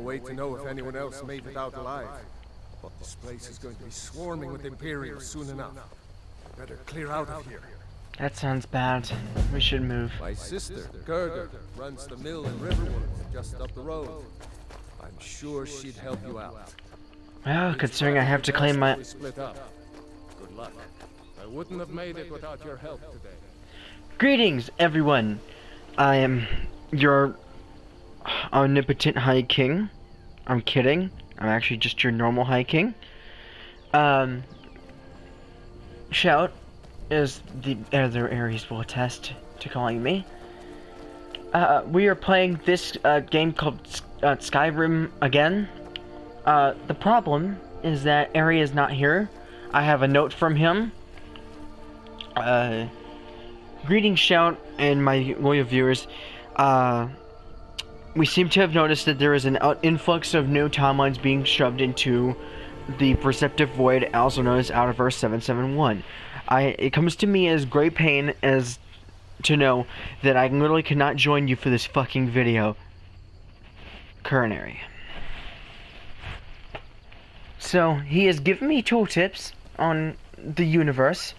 way to know if anyone else made it out alive. But this place is going to be swarming with Imperials soon enough. Better clear out of here. That sounds bad. We should move. My sister, Gerda, runs the mill in Riverwood, just up the road. I'm sure she'd help you out. Well, considering I have to claim my... We split up. Good luck. I wouldn't have made it without your help today. Greetings, everyone. I am your omnipotent High King. I'm kidding. I'm actually just your normal High King. Shout, as the other Aries will attest to calling me. We are playing this game called Skyrim again. The problem is that Ari is not here. I have a note from him. Greetings, Shout, and my loyal viewers. We seem to have noticed that there is an influx of new timelines being shoved into the Perceptive Void, also known as Outerverse 771. It comes to me as great pain as to know that I literally cannot join you for this fucking video. Coronary. So, he has given me tooltips on the universe.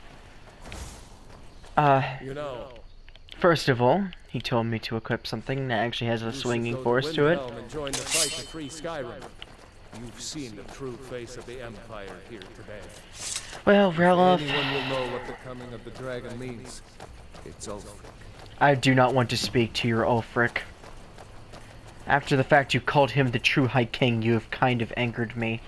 First of all, he told me to equip something that actually has a swinging force to it. Join the fight to free Skyrim. You've seen the true face of the Empire here today. Well, Ralof, anyone will know what the coming of the dragon means. It's over. I do not want to speak to your Ulfric. After the fact you called him the true High King, you have kind of angered me.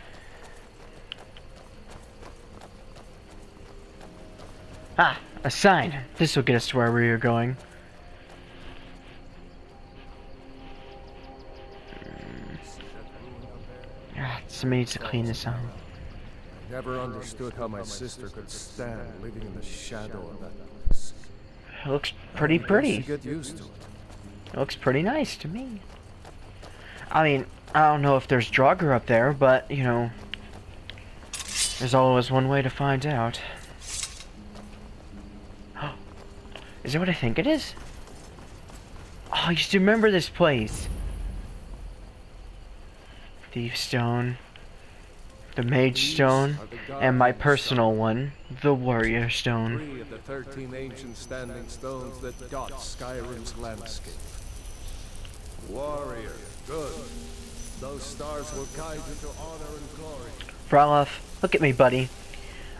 Ah, a sign. This will get us to where we are going. Somebody needs to clean this out. I never understood how my sister could stand living in the shadow of that place. It looks pretty pretty. Get used to it. It looks pretty nice to me. I mean, I don't know if there's Draugr up there, but, you know, there's always one way to find out. Is that what I think it is? Oh, I used to remember this place. Thief Stone, the Mage Stone, and my personal one, the Warrior Stone. 3 of the 13 ancient standing stones that dot Skyrim's landscape. Warrior, good. Those stars will guide you to honor and glory. Fralof, look at me, buddy.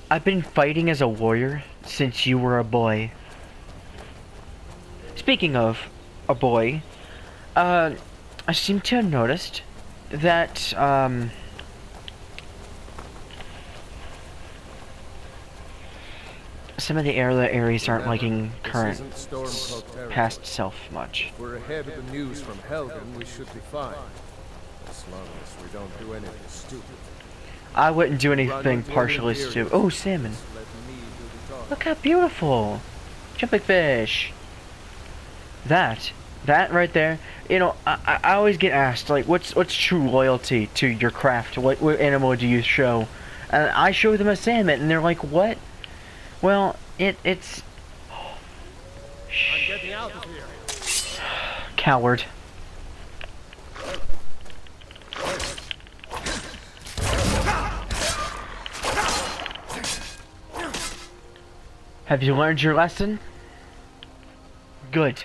I've been fighting as a warrior since you were a boy. Speaking of a boy, I seem to have noticed that, some of the Aries aren't liking current past self much. If we're ahead of the news from Helgen, we should be fine. As long as we don't do anything stupid. I wouldn't do anything partially stupid. Oh, salmon. Look how beautiful. Jumping fish. That right there, you know, I always get asked, like, what's true loyalty to your craft? What animal do you show? And I show them a salmon, and they're like, what? Well, it's... I'm getting out of here. Coward. Have you learned your lesson? Good.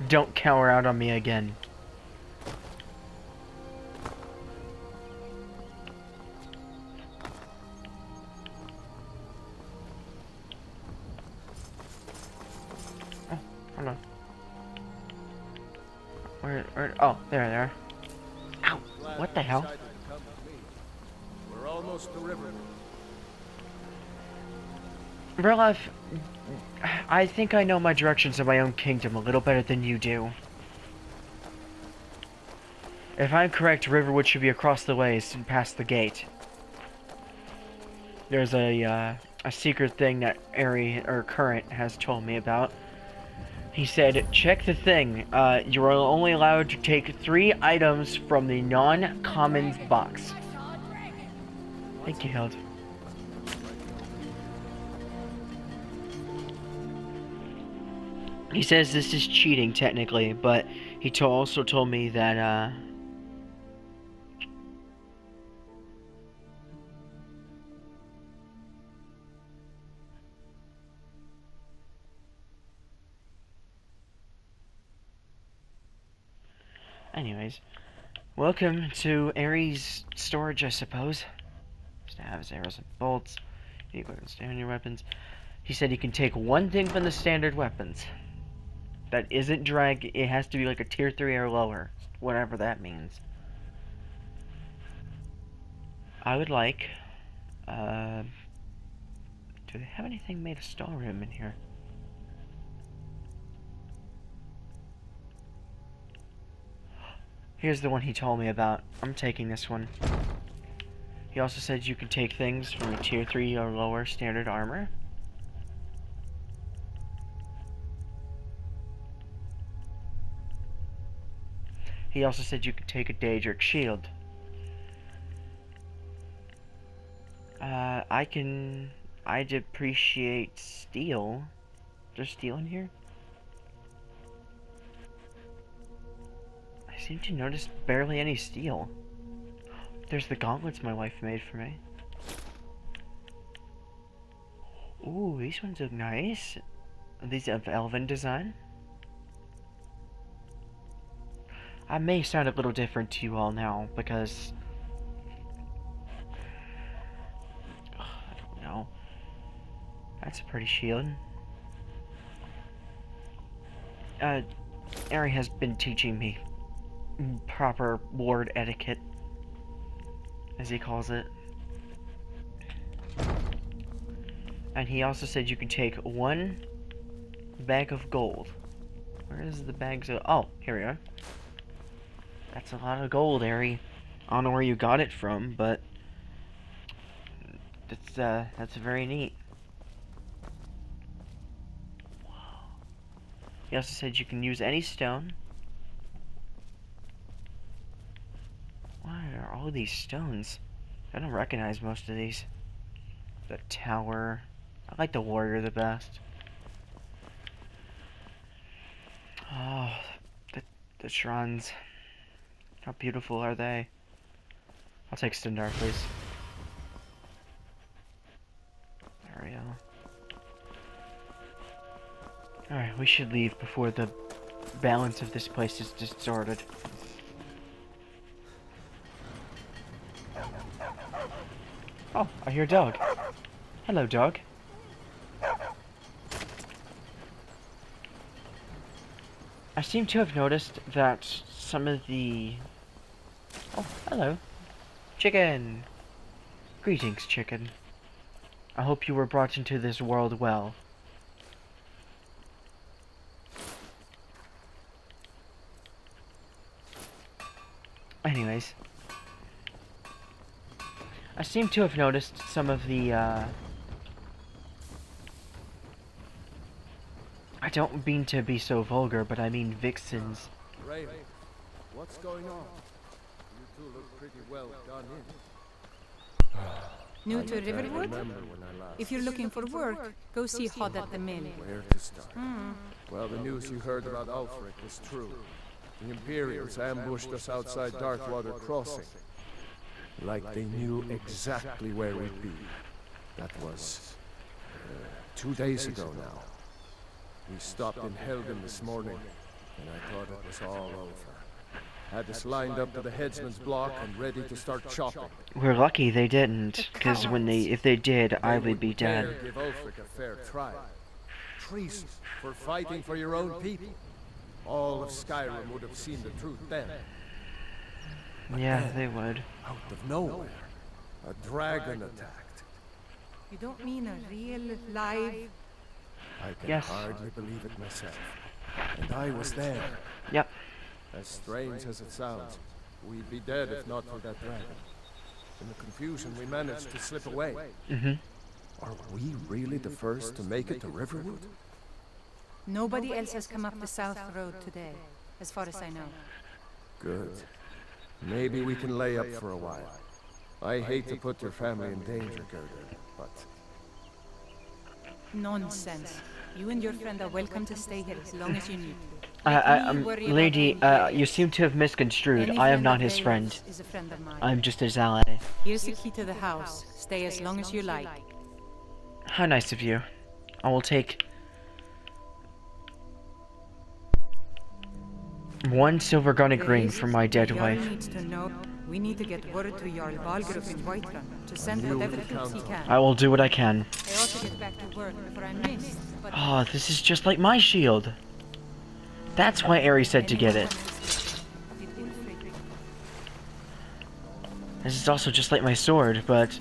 Don't cower out on me again. Oh, hold on. Where, oh, there they are. Ow! What the hell? We're almost to Riverwood. Ralof, I think I know my directions of my own kingdom a little better than you do. If I'm correct, Riverwood should be across the ways and past the gate. There's a secret thing that Current has told me about. He said, check the thing. You are only allowed to take 3 items from the non-commons box. Thank you, Hild. He says this is cheating, technically, but he also told me that, Anyways, welcome to Ares storage, I suppose. Stabs, arrows, and bolts. You can stand on your weapons. He said you can take one thing from the standard weapons. That isn't drag. It has to be like a tier 3 or lower, whatever that means. I would like. Do they have anything made of skyrim in here? Here's the one he told me about. I'm taking this one. He also said you can take things from a tier 3 or lower standard armor. He also said you could take a Daedric shield. I'd appreciate steel. There's steel in here? I seem to notice barely any steel. There's the gauntlets my wife made for me. Ooh, these ones look nice. Are these of elven design? I may sound a little different to you all now, because... I don't know. That's a pretty shield. Ari has been teaching me proper ward etiquette, as he calls it. And he also said you can take one bag of gold. Where is the bags of... Oh, here we are. That's a lot of gold, Ari. I don't know where you got it from, but... that's very neat. Wow. He also said you can use any stone. What are all these stones? I don't recognize most of these. The tower. I like the warrior the best. Oh, the shrines. How beautiful are they? I'll take Stendar, please. There we go. Alright, we should leave before the balance of this place is distorted. Oh, I hear a dog. Hello, dog. I seem to have noticed that some of the... Oh, hello. Chicken! Greetings, chicken. I hope you were brought into this world well. Anyways. I seem to have noticed some of the, I don't mean to be so vulgar, but I mean vixens. Ray, what's going on? You two look pretty well done in. New to Riverwood? If you're looking for work, go see Hod at the mill. Where to start? Well, the news you heard about Ulfric is true. The Imperials ambushed us outside Darkwater Crossing. Like they knew exactly where we'd be. That was... 2 days ago now. We stopped in Helgen this morning, and I thought it was all over. Had us lined up to the headsman's block and ready to start chopping. We're lucky they didn't, because if they did, I would be dead. Give Ulfric a fair trial. Treason for fighting for your own people. All of Skyrim would have seen the truth then. But yeah, then, they would. Out of nowhere, a dragon attacked. You don't mean a real, live... I can Yes. hardly believe it myself. And I was there. Yep. As strange as it sounds, we'd be dead if not for that dragon. In the confusion, we managed to slip away. Are we really the first to make it to Riverwood? Nobody else has come up the South Road today, as far as I know. Good. Maybe we can lay up for a while. I hate to put your family in danger, Gerda, but... Nonsense. You and your friend are welcome to stay here as long as you need to. Lady, you seem to have misconstrued. I am not his friend. Is a friend of mine. I'm just his ally. Here's the key to the house. Stay as long as you like. How nice of you. I will take... 1 silver garnet green Please, for my dead Jarl wife. needs to know. We need to get word to Jarl Balgruuf in Whiterun to send whatever troops he can. I will do what I can. I ought to get back to work before I'm missed, but... Oh, this is just like my shield. That's why Ares said to get it. This is also just like my sword, but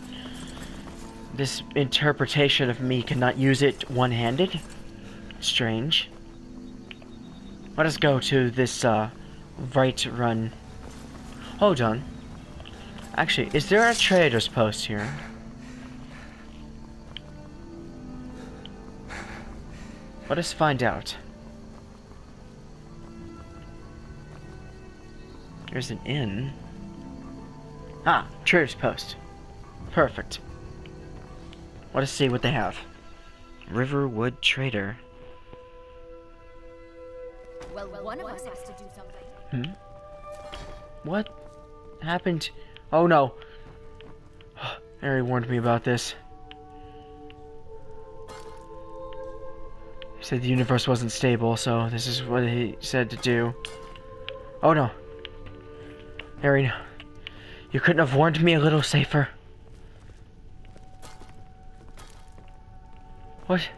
this interpretation of me cannot use it one-handed. Strange. Let us go to this, right run. Hold on. Actually, is there a trader's post here? Let us find out. There's an inn. Ah, trader's post. Perfect. Let us see what they have. Riverwood Trader. Well, one of us has to do something. What happened? Oh no. Harry warned me about this. He said the universe wasn't stable, so this is what he said to do. Oh no. Harry, you couldn't have warned me a little safer. What?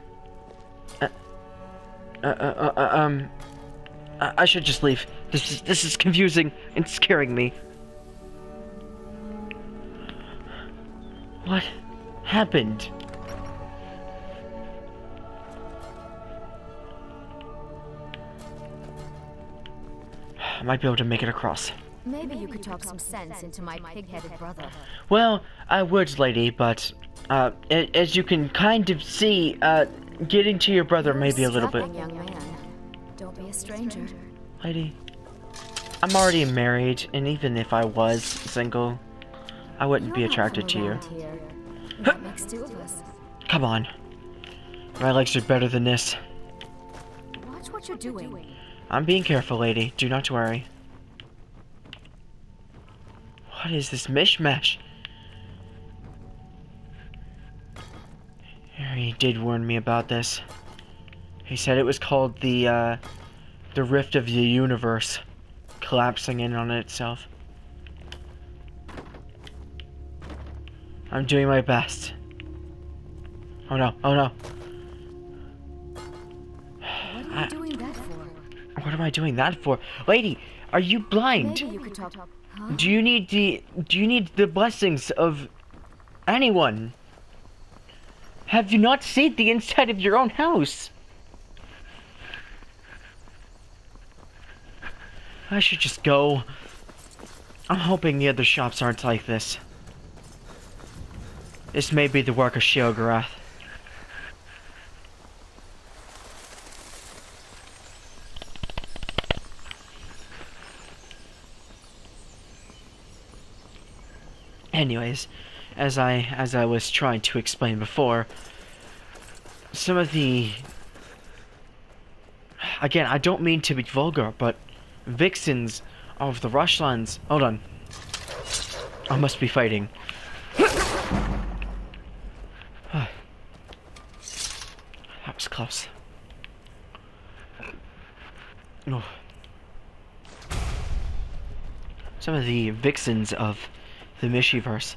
I should just leave. This is confusing and scaring me. What happened? I might be able to make it across. Maybe you could talk some sense into my pig-headed brother. Well, I would, lady, but as you can kind of see, getting to your brother may be a little bit. Young man. Don't be a stranger. Lady, I'm already married, and even if I was single, I wouldn't be attracted to you. That makes 2 of us. Come on. My legs are better than this. Watch what you're doing. I'm being careful, lady. Do not worry. What is this mishmash? Harry did warn me about this. He said it was called the rift of the universe collapsing in on itself. I'm doing my best. Oh no, oh no. What are you doing that for? What am I doing that for? Lady, are you blind? Maybe you could talk. Huh? Do you need the blessings of anyone? Have you not seen the inside of your own house? I should just go. I'm hoping the other shops aren't like this. This may be the work of Sheogorath. Anyways, as I was trying to explain before, some of the... Again, I don't mean to be vulgar, but vixens of the Rushlands... Hold on. I must be fighting. That was close. Oh. Some of the vixens of the Mishiverse.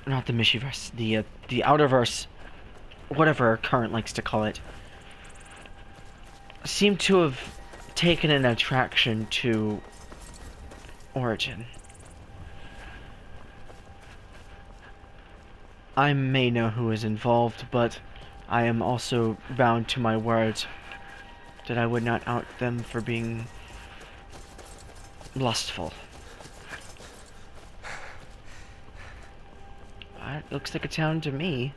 Not the Mishiverse, the Outerverse, whatever Current likes to call it, seem to have taken an attraction to Origin. I may know who is involved, but I am also bound to my word that I would not out them for being lustful. That looks like a town to me.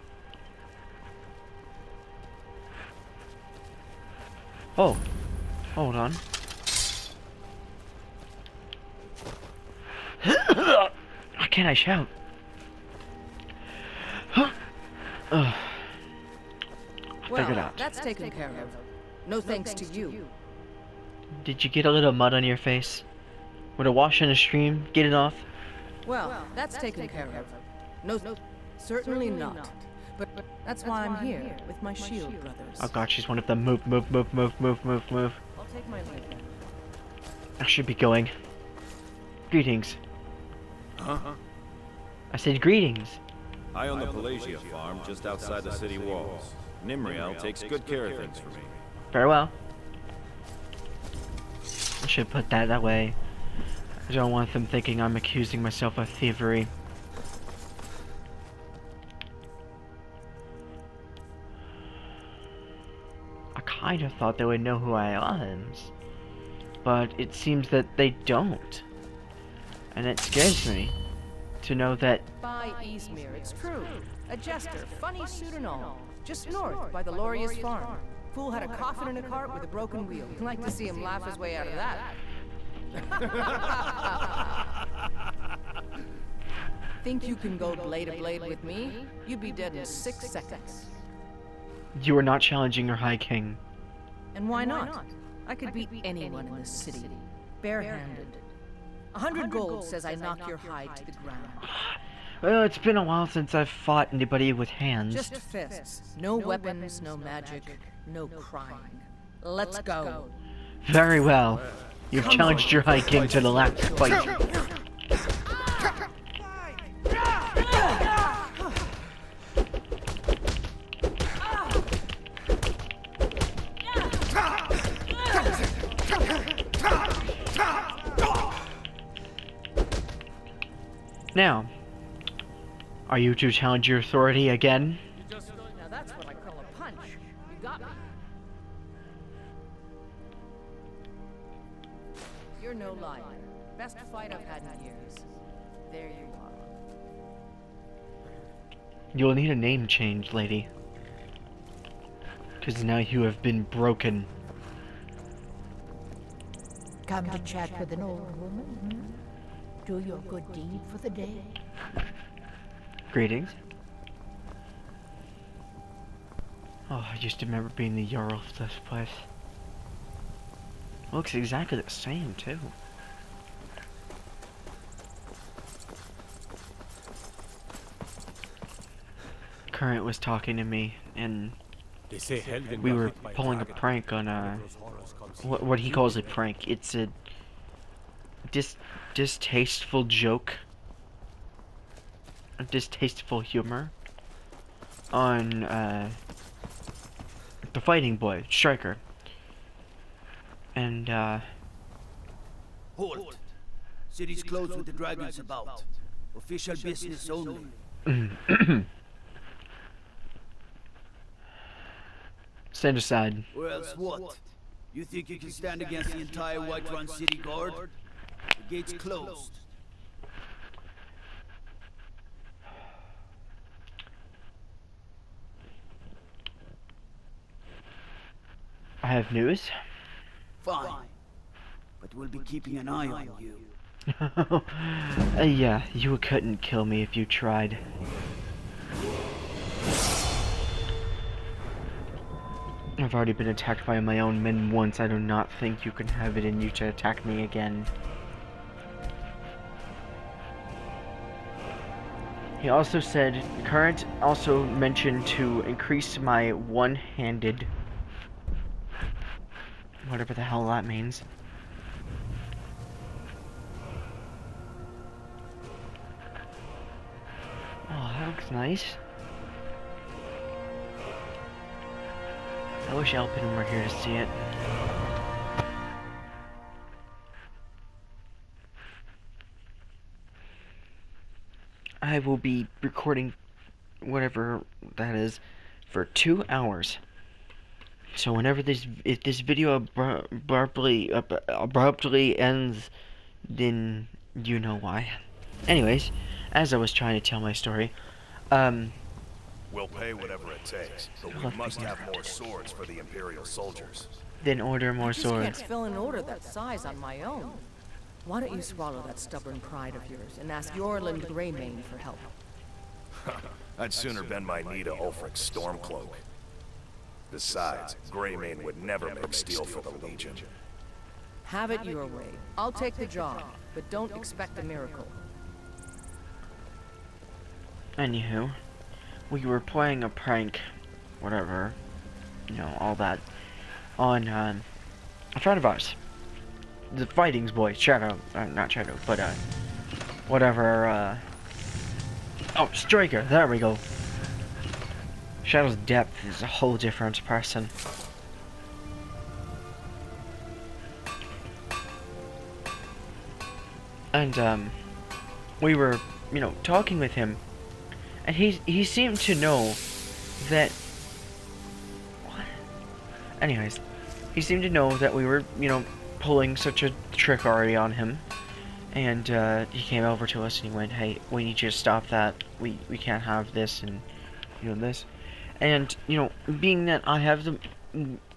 Oh, hold on. How can I shout? I figured out. That's taken care of. No thanks to you. Did you get a little mud on your face? Would a wash in a stream get it off? Well, that's taken care of. No, certainly not. But that's why I'm here with my shield brothers. Oh god, she's one of them. Move, move, move, move, move, move, move. I'll take my leave then. I should be going. Greetings. Huh? I said greetings. I own the Pelagia farm just outside the city walls. Nimriel takes good care of things for me. Very well. I should put that way. I don't want them thinking I'm accusing myself of thievery. I kind of thought they would know who I was, but it seems that they don't. And it scares me to know that... By Izmir, it's true. A jester, funny suit and all. Just north, by the Lorius farm. Fool had a coffin in a cart with a broken wheel. You'd like to see him laugh his way out of that. Think you can go blade to blade with me? You'd be dead in 6 seconds. You are not challenging your High King. And why not? I could beat anyone in this city. Barehanded. 100 gold says I knock your hide to the ground. Well, it's been a while since I've fought anybody with hands. Just fists. No weapons, no magic, no crime. Let's go. Very well. You've challenged your High King to the last fight. Now, are you to challenge your authority again? Now that's what I call a punch. You got me. You're no liar. Best fight I've had in years. There you are. You'll need a name change, lady. Because now you have been broken. Come to chat with an old woman, hmm? Do your good deed for the day. Greetings. Oh, I used to remember being the Jarl of this place. Looks exactly the same, too. Current was talking to me, and we were pulling a prank on what he calls a prank. It's a distasteful joke, a distasteful humor on the fighting boy, Striker. And Halt! City's closed with the dragons about. Official business only. Stand aside. Or else what? You think you can stand against the entire Whiterun city guard? The gate's closed. I have news. Fine. But we'll be keeping an eye on you. Yeah, you couldn't kill me if you tried. I've already been attacked by my own men once. I do not think you can have it in you to attack me again. He also said, Current also mentioned to increase my one-handed, whatever the hell that means. Oh, that looks nice. I wish Alpin were here to see it. I will be recording whatever that is for 2 hours. So whenever if this video abruptly ends, then you know why. Anyways, as I was trying to tell my story, we'll pay whatever it takes, but we must have more swords for the Imperial soldiers. Then order more swords. I just can't fill an order that size on my own. Why don't you swallow that stubborn pride of yours and ask Yorland Greymane for help? I'd sooner bend my knee to Ulfric's Stormcloak. Besides, Greymane would never make steel for the Legion. Have it your way. I'll take the job, but don't expect a miracle. Anywho, we were playing a prank, whatever, you know, all that, on a friend of ours. the fighting's boy, Shadow, not Shadow, but whatever. Oh, Striker. There we go. Shadow's depth is a whole different person. And we were, you know, talking with him, and he seemed to know that. What? Anyways, he seemed to know that we were, you know, pulling such a trick already on him, and he came over to us and he went, "Hey, we need you to stop that. We can't have this and you know this." And you know, being that I have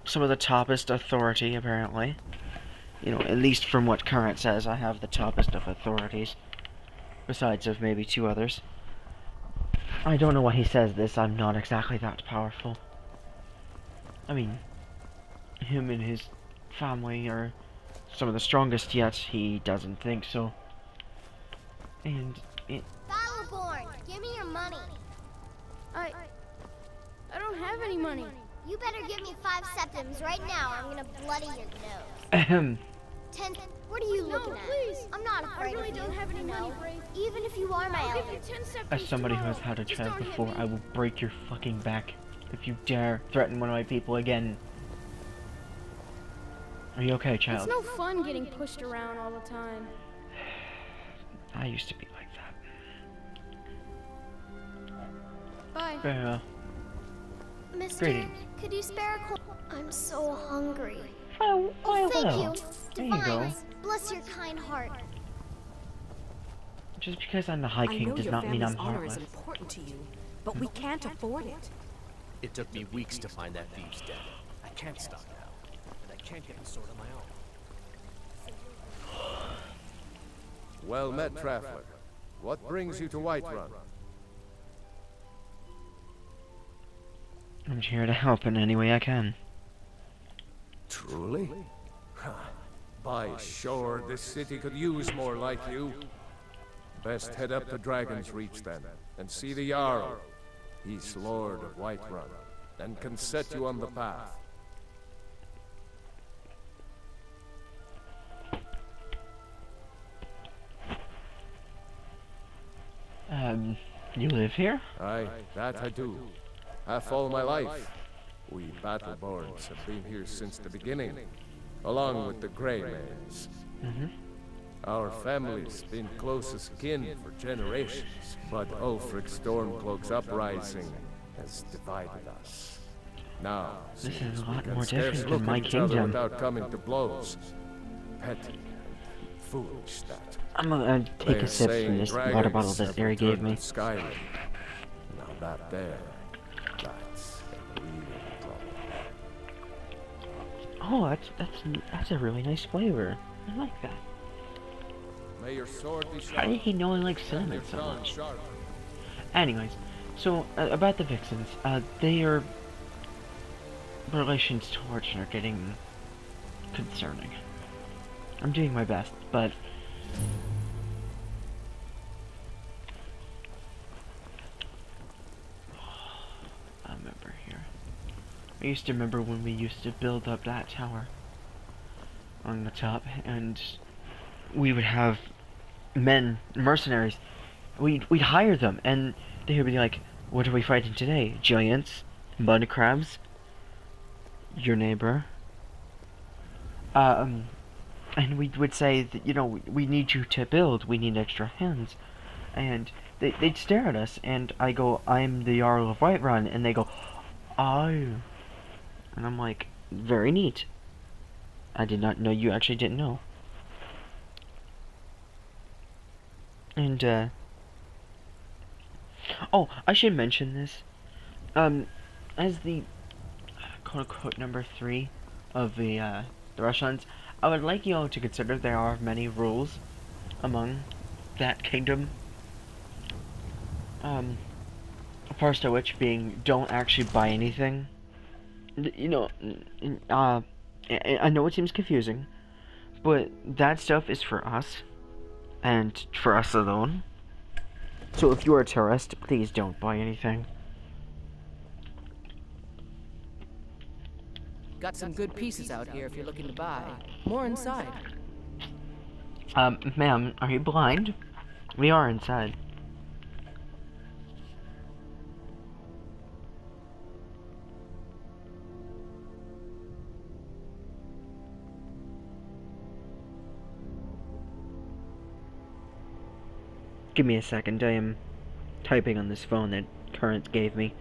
some of the toppest authority apparently. You know, at least from what Current says, I have the toppest of authorities. Besides of maybe 2 others. I don't know why he says this, I'm not exactly that powerful. I mean, him and his family are some of the strongest, yet he doesn't think so. And it... Battleborn, give me your money. I don't have any money. You better give me 5 septims right now, or I'm gonna bloody your nose. Ahem. 10. What are you looking at? Please. I'm not afraid. I really don't have any money, Brave. Even if you are my ally. As somebody who has had a child before, I will break your fucking back if you dare threaten one of my people again. Are you okay, child? It's no fun getting pushed around all the time. I used to be like that. Bye. Very well. Mister, Greetings. could you spare a coin? I'm so hungry. Oh, thank well. you. There you go. Divines, bless your kind heart. Just because I'm the High King does not mean I'm heartless. I know your family's honor is important to you, but we can't afford it. It took me weeks to find that thief's den. I can't stop now, and I can't get the sword on my own. Well met, traveler. What brings you to Whiterun? I'm here to help in any way I can. Truly? By sure, this city could use more like you. Best head up to Dragon's Reach then, and see the Jarl. He's Lord of Whiterun, and can set you on the path. You live here? Aye, that I do. Half all my life. We Battleborns have been here since the beginning, along with the Greymans. Our family's been close as kin for generations, but Ulfric's Stormcloak's uprising has divided us. Now, This is a lot we more can scarce different look than my at each other kingdom. without coming to blows. Petty and foolish that. I'm gonna take a sip from this water bottle that Barry gave me. Skyrim. Now that there, that's a real problem. Oh, that's a really nice flavor. I like that. May your sword be sharp. How did he know I like cinnamon so much? Anyways, so about the Vixens, their relations to Fortune are getting concerning. I'm doing my best, but I remember here. I used to remember when we used to build up that tower on the top, and we would have mercenaries. We'd hire them, and they would be like, "What are we fighting today? Giants, mud crabs, your neighbor." And we would say that, you know, we need you to build. We need extra hands, and they'd stare at us, and I go, "I'm the Jarl of Whiterun," and they go, "Oh," and I'm like, "Very neat. I did not know you actually didn't know." And, oh, I should mention this. As the quote-unquote number 3 of the Russians, I would like you all to consider there are many rules among that kingdom. First of which being, don't actually buy anything. You know, I know it seems confusing, but that stuff is for us. And for us alone. So if you're a tourist, please don't buy anything. Got some good pieces out here if you're looking to buy. More inside. Ma'am, are you blind? We are inside. Give me a second, I am typing on this phone that Current gave me.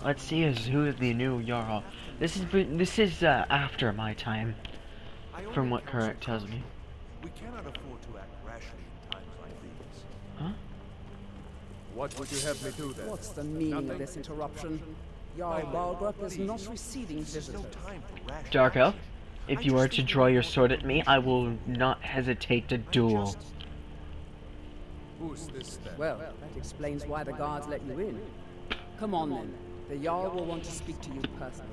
Let's see who is the new Jarl. This is after my time, from what Current tells me. We cannot afford to act rashly in times like these. Huh? What would you have me do then? What's the meaning of this interruption? Jarl Balgrup is not receiving visitors. Dark Elf, if you are to draw your sword at me, I will not hesitate to duel. Who's this then? Well, that explains why the guards let you in. Come on then. The Jarl will want to speak to you personally.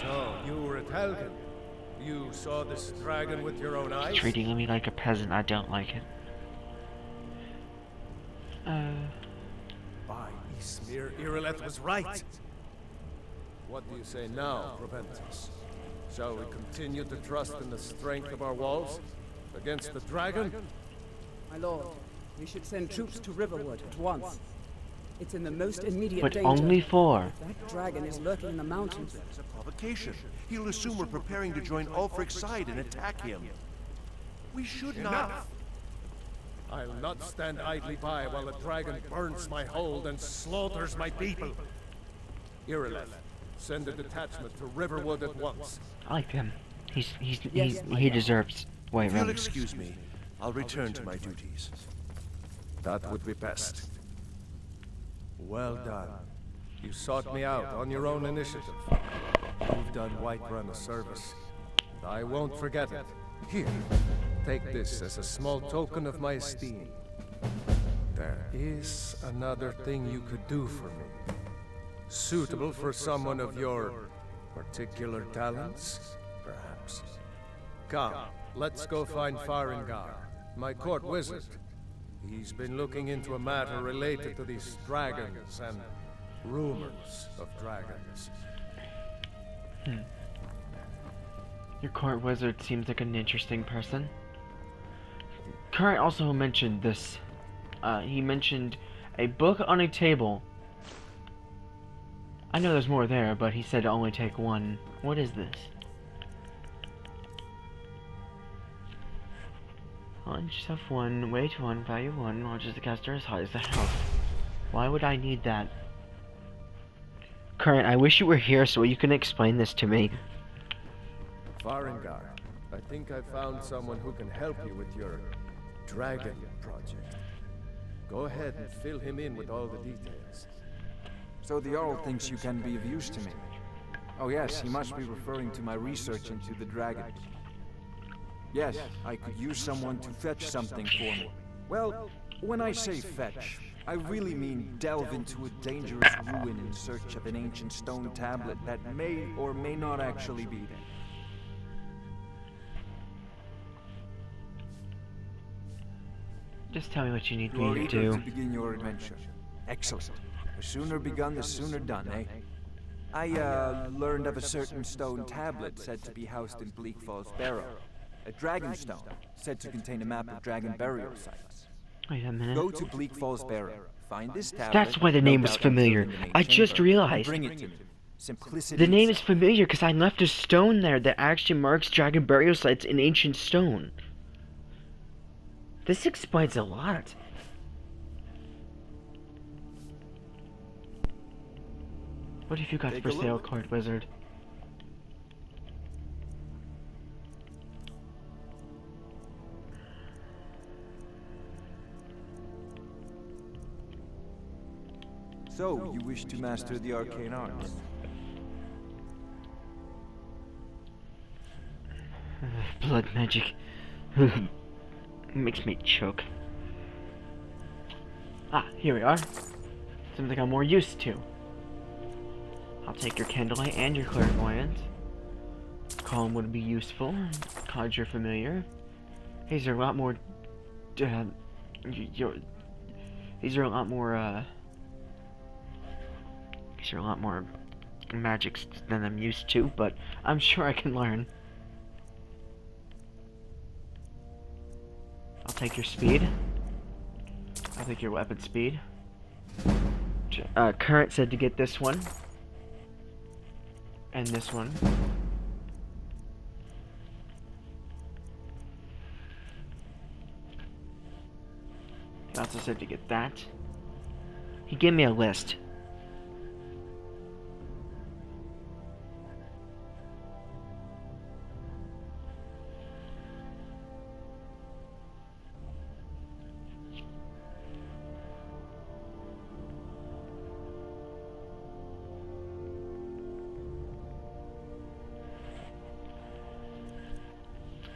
So, you were at Helgen. You saw this dragon with your own eyes? Treating me like a peasant, I don't like it. By Ysmir, Irileth was right. What do you say now, Proventus? Shall we continue to trust in the strength of our walls against the dragon? My lord, we should send troops to Riverwood at once. It's in the most immediate But danger. only 4. That dragon is lurking in the mountains. It's a provocation. He'll assume we're preparing to join Ulfric's side and attack him. We should not. I'll not stand idly by while the dragon burns my hold and slaughters my people. Irileth, send a detachment to Riverwood at once. I like him. He deserves white If you'll rum. excuse me, I'll return to my duties. That would be best. Well done. You sought me out on your own initiative. You've done Whiterun a service. I won't forget it. Here, take this as a small token of my esteem. There is another thing you could do for me. Suitable for someone of your particular talents, perhaps. Come, let's go find Farengar, my court wizard. He's been looking into a matter related to these dragons and rumors of dragons. Your court wizard seems like an interesting person. Current also mentioned this. He mentioned a book on a table. I know there's more there, but he said to only take one. What is this? Launch yourself 1, weight 1, value 1, launches the caster as high as the house. Why would I need that? Current, I wish you were here so you can explain this to me. Farengar, I think I found someone who can help you with your dragon project. Go ahead and fill him in with all the details. So the Jarl thinks you can be of use to me. Oh yes, he must be referring to my research into the dragons. Yes, I could use someone to fetch something for me. Well, when I say fetch, I really mean delve into a dangerous ruin in search of an ancient stone tablet that may or may not actually be there. Just tell me what you need You are me to eager do. to begin your adventure. Excellent. The sooner begun, the sooner done, eh? I, learned of a certain stone tablet said to be housed in Bleak Falls Barrow. A dragon stone, said to contain a map of dragon burial sites. Wait a minute. Go to Bleak Falls Barrow, find this tablet. That's why the name was familiar. I just realized. Bring it to me. Simplicity. The name is familiar because I left a stone there that actually marks dragon burial sites in ancient stone. This explains a lot. What have you got for sale, Court Wizard? So, you wish to master the arcane arts? blood magic. Makes me choke. Ah, here we are. Something I'm more used to. I'll take your candlelight and your clairvoyance. Calm would be useful. Cause you're familiar. These are a lot more. These are a lot more. These are a lot more magics than I'm used to, but I'm sure I can learn. I'll take your speed. I'll take your weapon speed. Current said to get this one. And this one. He also said to get that. He gave me a list.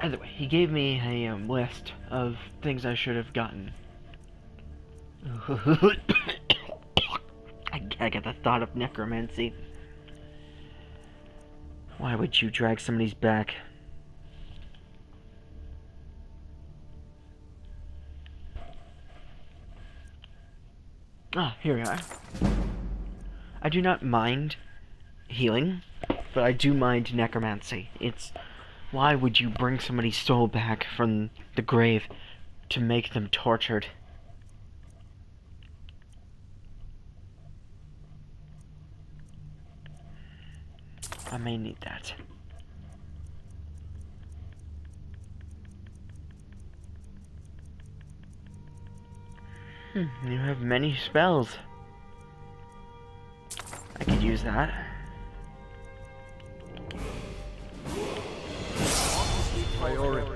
Either way, he gave me a list of things I should have gotten. I get the thought of necromancy. Why would you drag somebody's back? Ah, here we are. I do not mind healing, but I do mind necromancy. It's... Why would you bring somebody's soul back from the grave to make them tortured? I may need that. You have many spells. I could use that. Priority.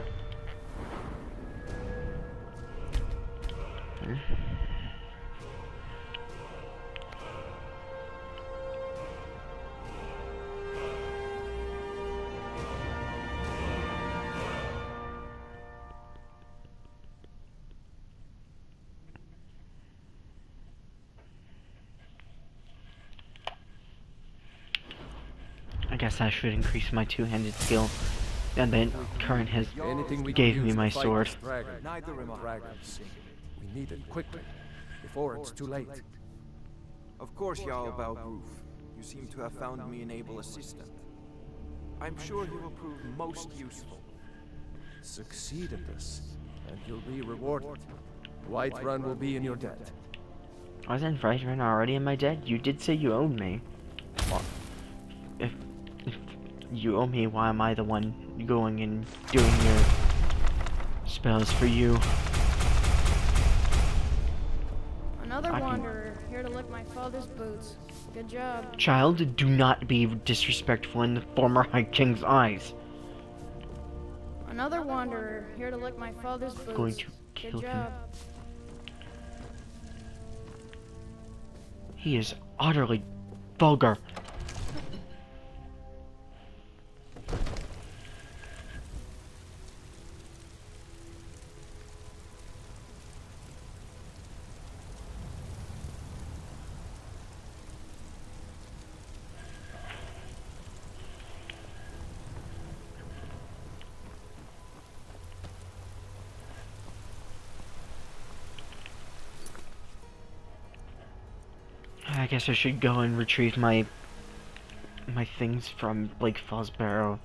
I guess I should increase my two-handed skill. And then Current has gave me my sword. We need it quickly, before it's too late. Of course, Jarl Balgroof. You seem to have found me an able assistant. I'm sure he will prove most useful. Succeed in this, and you'll be rewarded. Whiterun will be in your debt. Wasn't Whiterun already in my debt? You did say you owed me. Well, if you owe me, why am I the one going and doing your spells for you? Another wanderer, here to lick my father's boots. Good job. Child, do not be disrespectful in the former High King's eyes. Another wanderer, here to lick my father's boots. Going to kill him. He is utterly vulgar. I guess I should go and retrieve my things from Blake Falls Barrow.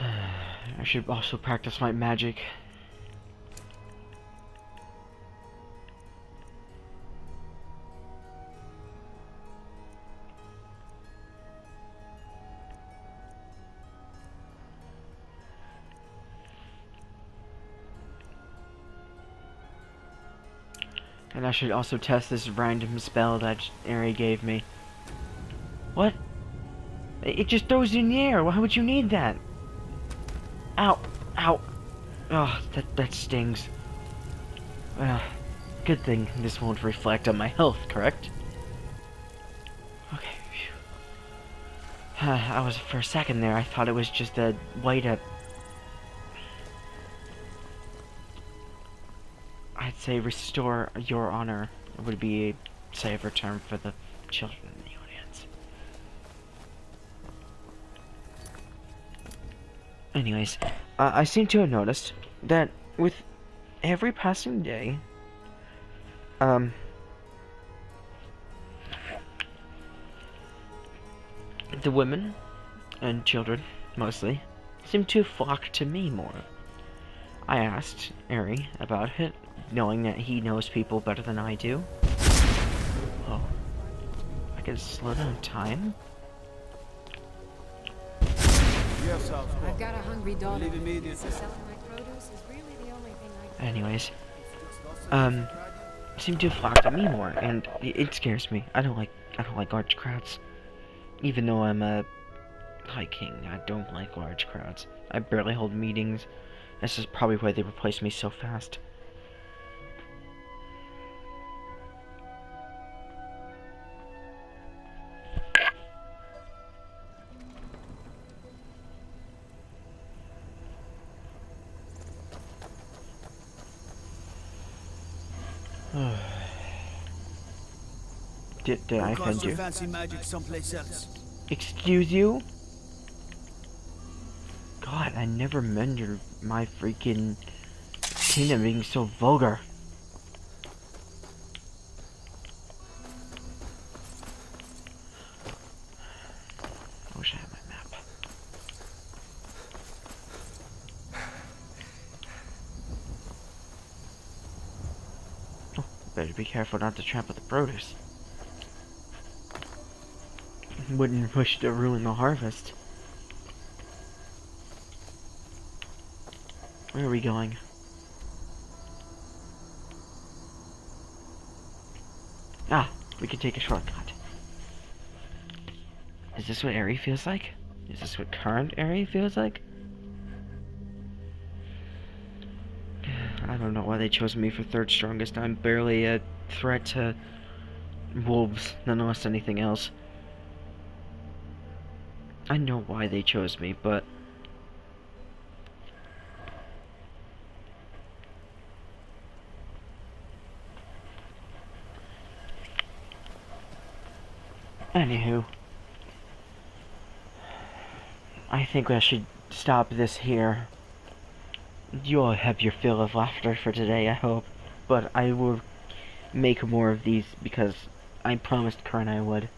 I should also practice my magic. And I should also test this random spell that Ari gave me. What? It just throws you in the air. Why would you need that? Ow. Ow. Oh, that stings. Good thing this won't reflect on my health, correct? Okay. I was, for a second there, I thought it was just a way to... I'd say restore your honor would be a safer term for the children in the audience. Anyways, I seem to have noticed that with every passing day, the women and children, mostly, seem to flock to me more. I asked Ari about it, knowing that he knows people better than I do. Oh. I can slow down time? Yes, I've got a hungry dog. Leave immediately. So selling my produce is really the only thing I can... Anyways, seem to flock to me more, and it scares me. I don't like large crowds. Even though I'm a High King, I don't like large crowds. I barely hold meetings. This is probably why they replaced me so fast. Did I offend you? Fancy magic someplace else. Excuse you? God, I never remembered my freaking kingdom being so vulgar. I wish I had my map. Oh, better be careful not to trample the produce. Wouldn't wish to ruin the harvest. Where are we going? Ah, we can take a shortcut. Is this what Ari feels like? Is this what current Ari feels like? I don't know why they chose me for third strongest. I'm barely a threat to wolves, nonetheless anything else. I know why they chose me, but... Anywho, I think I should stop this here. You'll have your fill of laughter for today, I hope. But I will make more of these because I promised Kern I would.